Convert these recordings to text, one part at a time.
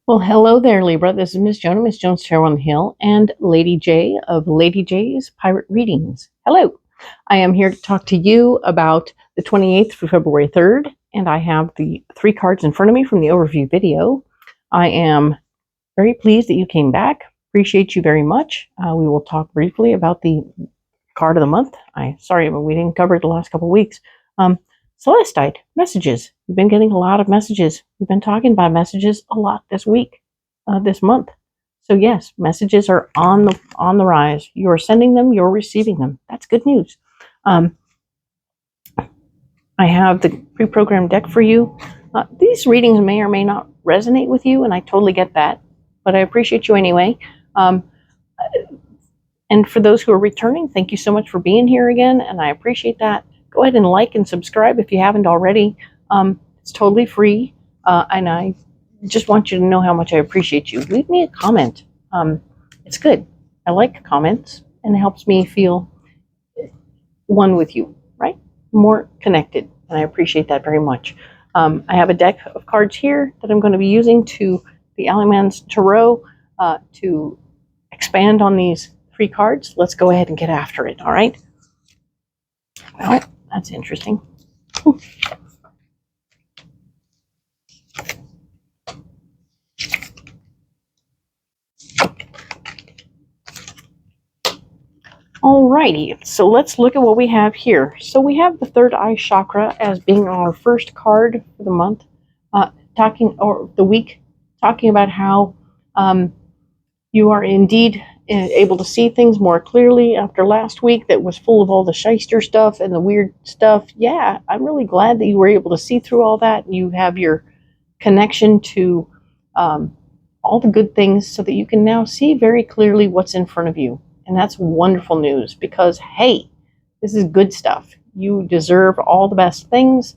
Well, hello there, Libra. This is Miss Joan, Miss Jones Tarot on the Hill, and Lady J of Lady J's Pirate Readings. Hello. I am here to talk to you about the 28th for February 3rd, and I have the 3 cards in front of me from the overview video. I am very pleased that you came back. Appreciate you very much. We will talk briefly about the card of the month. Sorry, but we didn't cover it the last couple of weeks. Celestite, messages. We've been getting a lot of messages. We've been talking about messages a lot this week, this month. So yes, messages are on the rise. You're sending them, you're receiving them. That's good news. I have the pre-programmed deck for you. These readings may or may not resonate with you, and I totally get that, but I appreciate you anyway. And for those who are returning, thank you so much for being here again, and I appreciate that. Go ahead and like and subscribe if you haven't already. It's totally free, and I just want you to know how much I appreciate you. Leave me a comment. It's good. I like comments, and it helps me feel one with you, right? More connected, and I appreciate that very much. I have a deck of cards here that I'm going to be using to the Alleyman's Tarot to expand on these 3 cards. Let's go ahead and get after it, all right? Well, that's interesting. Alrighty, so let's look at what we have here. So we have the third eye chakra as being our first card for the month, talking about how you are indeed able to see things more clearly after last week that was full of all the shyster stuff and the weird stuff. Yeah, I'm really glad that you were able to see through all that. You have your connection to all the good things so that you can now see very clearly what's in front of you. And that's wonderful news because, hey, this is good stuff. You deserve all the best things.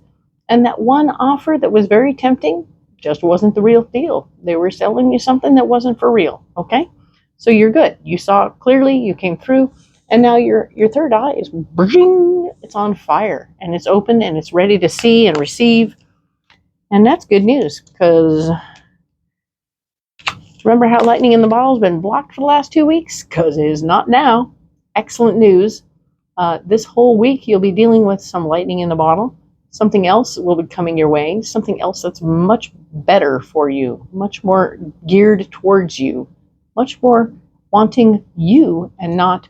And that one offer that was very tempting just wasn't the real deal. They were selling you something that wasn't for real, okay? So you're good. You saw clearly, you came through, and now your third eye is bring, it's on fire, and it's open, and it's ready to see and receive. And that's good news, because remember how lightning in the bottle has been blocked for the last 2 weeks? Because it is not now. Excellent news. This whole week, you'll be dealing with some lightning in the bottle. Something else will be coming your way. Something else that's much better for you, much more geared towards you, much more wanting you and not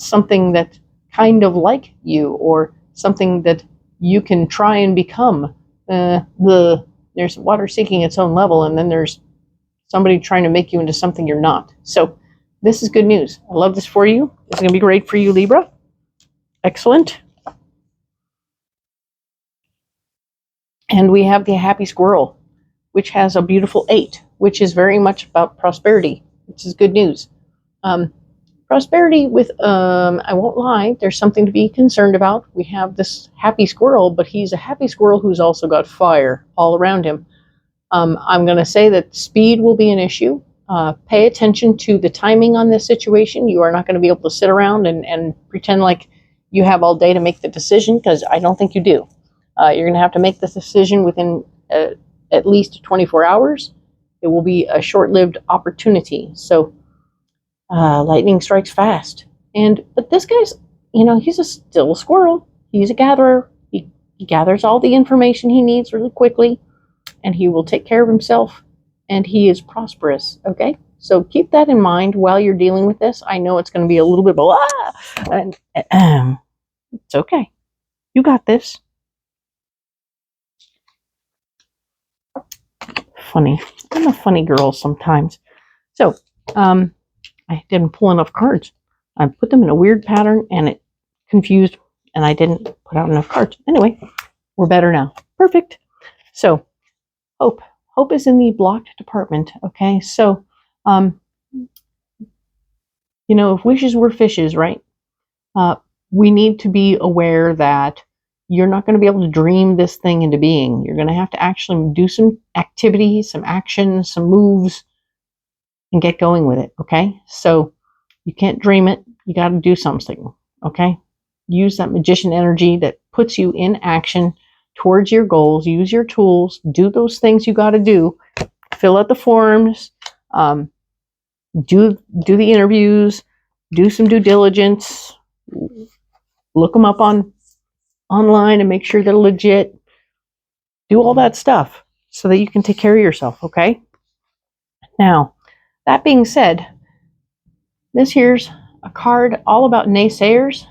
something that kind of like you or something that you can try and become. There's water seeking its own level, and then there's somebody trying to make you into something you're not. So this is good news. I love this for you. It's going to be great for you, Libra. Excellent. And we have the happy squirrel, which has a beautiful 8, which is very much about prosperity, which is good news. Prosperity with, I won't lie, there's something to be concerned about. We have this happy squirrel, but he's a happy squirrel who's also got fire all around him. I'm going to say that speed will be an issue. Pay attention to the timing on this situation. You are not going to be able to sit around and pretend like you have all day to make the decision, because I don't think you do. You're going to have to make this decision within at least 24 hours. It will be a short-lived opportunity. So lightning strikes fast. But this guy's, he's still a squirrel. He's a gatherer. He gathers all the information he needs really quickly, and he will take care of himself, and he is prosperous, okay? So keep that in mind while you're dealing with this. I know it's going to be a little bit blah, and it's okay. You got this. Funny. I'm a funny girl sometimes. So, I didn't pull enough cards. I put them in a weird pattern, and it confused, and I didn't put out enough cards. Anyway, we're better now. Perfect. So, hope. Hope is in the blocked department, okay? So, if wishes were fishes, right? We need to be aware that you're not going to be able to dream this thing into being. You're going to have to actually do some activity, some action, some moves, and get going with it, okay? So you can't dream it. You got to do something, okay? Use that magician energy that puts you in action towards your goals. Use your tools. Do those things you got to do, fill out the forms, do the interviews, do some due diligence, look them up online and make sure they're legit. Do all that stuff so that you can take care of yourself, okay? Now, that being said, this here's a card all about naysayers.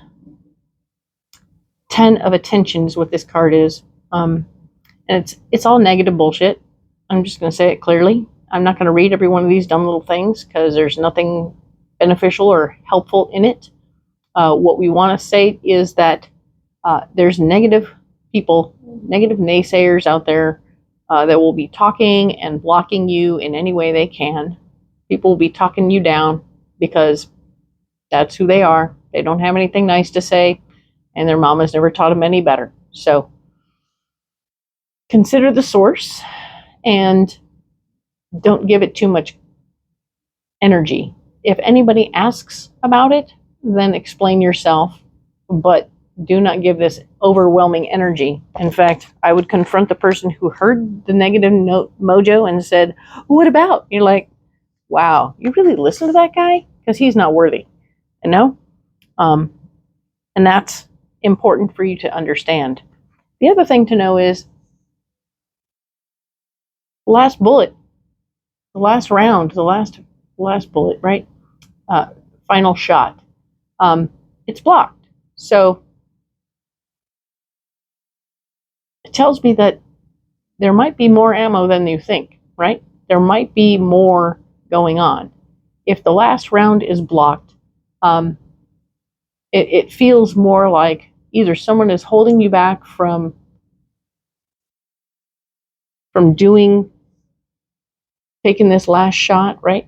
10 of attention is what this card is. And it's all negative bullshit. I'm just going to say it clearly. I'm not going to read every one of these dumb little things because there's nothing beneficial or helpful in it. What we want to say is that there's negative people, negative naysayers out there that will be talking and blocking you in any way they can. People will be talking you down because that's who they are. They don't have anything nice to say, and their mama's never taught them any better. So consider the source and don't give it too much energy. If anybody asks about it, then explain yourself, but do not give this overwhelming energy. In fact, I would confront the person who heard the negative mojo and said, what about? You're like, wow, you really listen to that guy? Because he's not worthy. You know? And that's important for you to understand. The other thing to know is the last bullet, the last round, the last bullet, right? Final shot. It's blocked. So it tells me that there might be more ammo than you think, right? There might be more going on. If the last round is blocked, it feels more like either someone is holding you back from taking this last shot, right?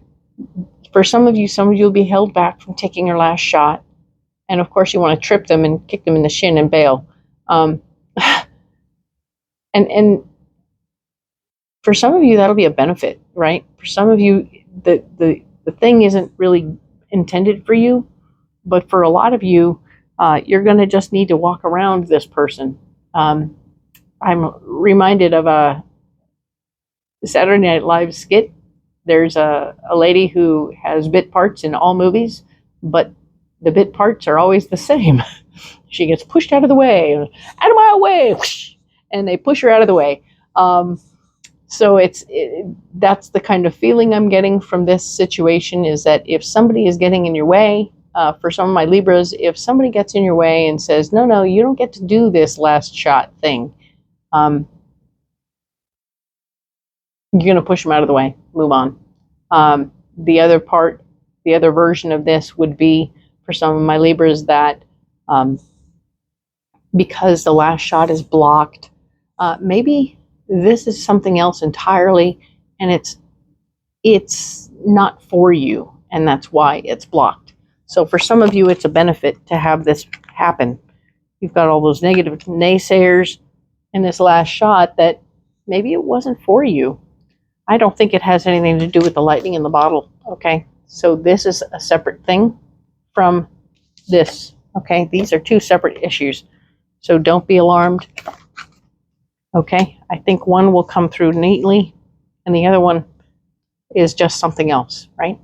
For some of you will be held back from taking your last shot. And of course, you want to trip them and kick them in the shin and bail. And for some of you, that'll be a benefit, right? For some of you, the thing isn't really intended for you. But for a lot of you, you're going to just need to walk around this person. I'm reminded of a Saturday Night Live skit. There's a lady who has bit parts in all movies, but the bit parts are always the same. She gets pushed out of the way, out of my way, whoosh, and they push her out of the way. So that's the kind of feeling I'm getting from this situation, is that if somebody is getting in your way, for some of my Libras, if somebody gets in your way and says, no, you don't get to do this last shot thing, you're going to push them out of the way, move on. The other version of this would be for some of my Libras that because the last shot is blocked, maybe this is something else entirely, and it's not for you, and that's why it's blocked. So for some of you, it's a benefit to have this happen. You've got all those negative naysayers in this last shot that maybe it wasn't for you. I don't think it has anything to do with the lightning in the bottle, okay? So this is a separate thing from this, okay? These are two separate issues. So don't be alarmed, okay? I think one will come through neatly, and the other one is just something else, right?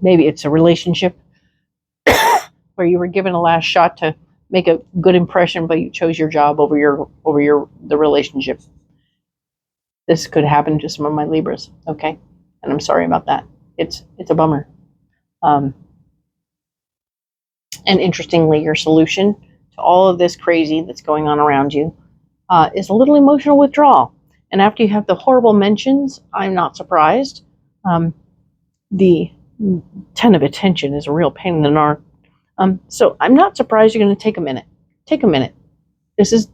Maybe it's a relationship where you were given a last shot to make a good impression, but you chose your job over the relationship. This could happen to some of my Libras, okay? And I'm sorry about that. It's a bummer. And interestingly, your solution to all of this crazy that's going on around you is a little emotional withdrawal. And after you have the horrible mentions, I'm not surprised. The 10 of attention is a real pain in the narc. So I'm not surprised you're going to take a minute. Take a minute. This is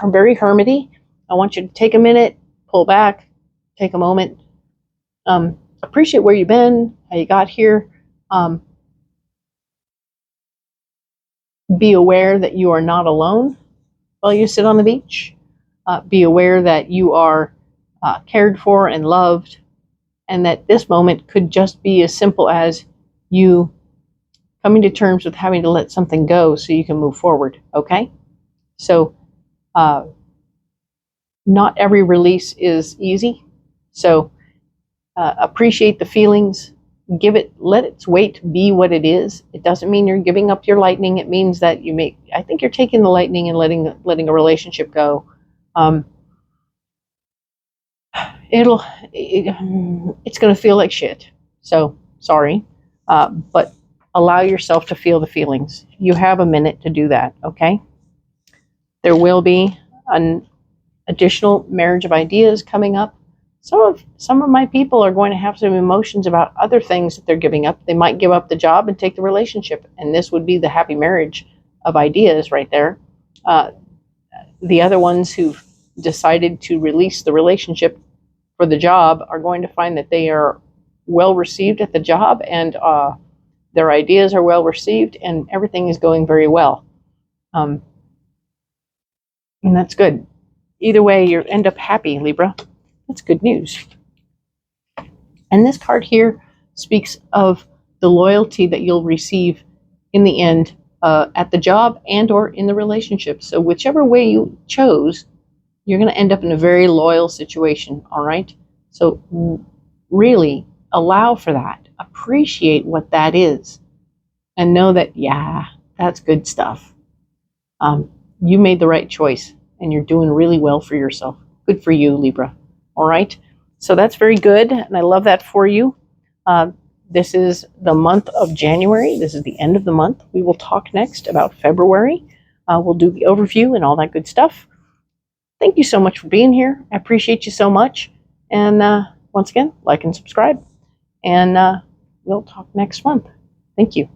very hermity. I want you to take a minute, pull back, take a moment, appreciate where you've been, how you got here. Be aware that you are not alone while you sit on the beach. Be aware that you are cared for and loved, and that this moment could just be as simple as you coming to terms with having to let something go so you can move forward, okay? So not every release is easy. So appreciate the feelings. Let its weight be what it is. It doesn't mean you're giving up your lightning. It means that I think you're taking the lightning and letting a relationship go. It's going to feel like shit. So sorry, but allow yourself to feel the feelings. You have a minute to do that. Okay. There will be an additional marriage of ideas coming up. Some of my people are going to have some emotions about other things that they're giving up. They might give up the job and take the relationship, and this would be the happy marriage of ideas right there. The other ones who've decided to release the relationship for the job are going to find that they are well received at the job, and their ideas are well received, and everything is going very well. And that's good. Either way, you end up happy, Libra. That's good news. And this card here speaks of the loyalty that you'll receive in the end at the job and or in the relationship. So whichever way you chose, you're going to end up in a very loyal situation, all right? So really allow for that. Appreciate what that is. And know that, yeah, that's good stuff. You made the right choice, and you're doing really well for yourself. Good for you, Libra. All right? So that's very good, and I love that for you. This is the month of January. This is the end of the month. We will talk next about February. We'll do the overview and all that good stuff. Thank you so much for being here. I appreciate you so much. And once again, like and subscribe. And we'll talk next month. Thank you.